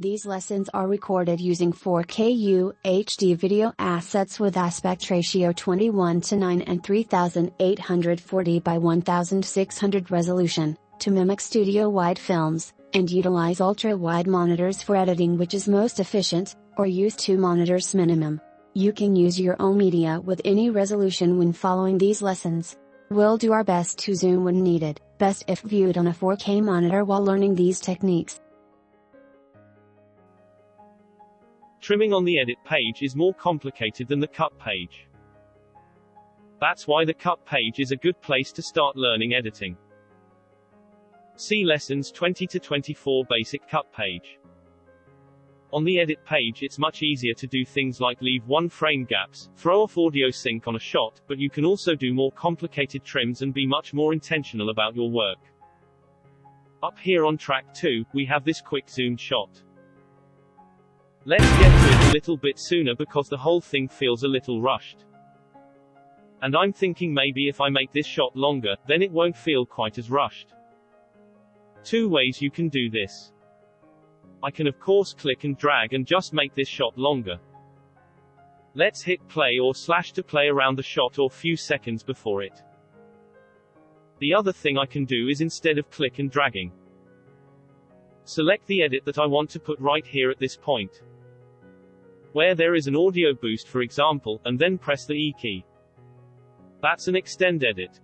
These lessons are recorded using 4K UHD video assets with aspect ratio 21:9 and 3840 by 1600 resolution, to mimic studio-wide films, and utilize ultra-wide monitors for editing, which is most efficient, or use 2 monitors minimum. You can use your own media with any resolution when following these lessons. We'll do our best to zoom when needed, best if viewed on a 4K monitor while learning these techniques. Trimming on the edit page is more complicated than the cut page. That's why the cut page is a good place to start learning editing. See lessons 20 to 24 basic cut page. On the edit page it's much easier to do things like leave one frame gaps, throw off audio sync on a shot, but you can also do more complicated trims and be much more intentional about your work. Up here on track 2, we have this quick zoomed shot. Let's get to it a little bit sooner because the whole thing feels a little rushed. And I'm thinking maybe if I make this shot longer, then it won't feel quite as rushed. 2 ways you can do this. I can of course click and drag and just make this shot longer. Let's hit play or slash to play around the shot or few seconds before it. The other thing I can do is, instead of click and dragging, select the edit that I want to put right here at this point, where there is an audio boost for example, and then press the E key. That's an extend edit.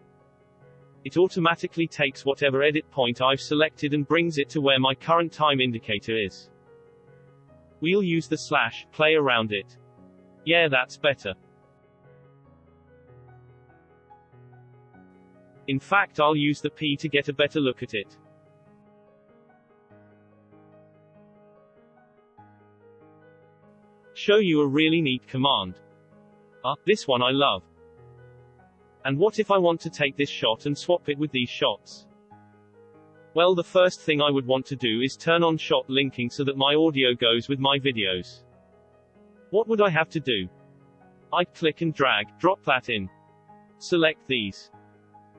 It automatically takes whatever edit point I've selected and brings it to where my current time indicator is. We'll use the slash, play around it. Yeah, that's better. In fact, I'll use the P to get a better look at it. Show you a really neat command. This one I love. And what if I want to take this shot and swap it with these shots? Well, the first thing I would want to do is turn on shot linking so that my audio goes with my videos. What would I have to do? I'd click and drag, drop that in. Select these.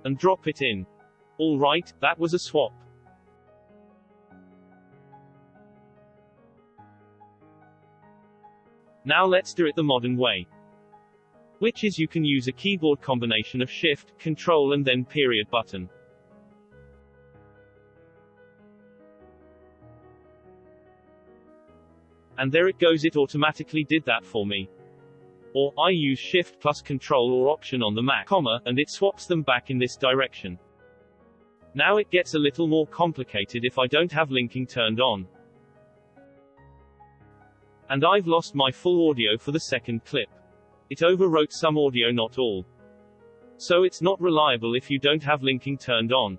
And drop it in. Alright, that was a swap. Now let's do it the modern way. Which is, you can use a keyboard combination of Shift, Control and then period button. And there it goes, it automatically did that for me. Or, I use Shift plus Control or Option on the Mac, and it swaps them back in this direction. Now it gets a little more complicated if I don't have linking turned on. And I've lost my full audio for the second clip. It overwrote some audio, not all. So it's not reliable if you don't have linking turned on.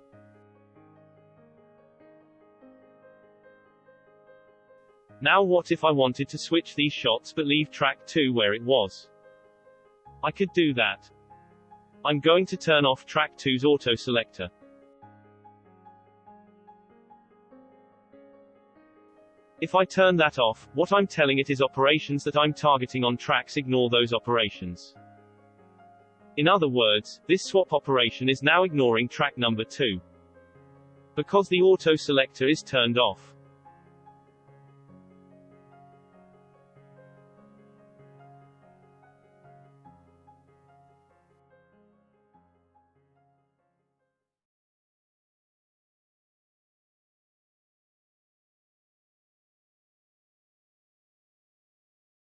Now what if I wanted to switch these shots but leave track 2 where it was? I could do that. I'm going to turn off track 2's auto selector. If I turn that off, what I'm telling it is operations that I'm targeting on tracks ignore those operations. In other words, this swap operation is now ignoring track number 2. Because the auto selector is turned off.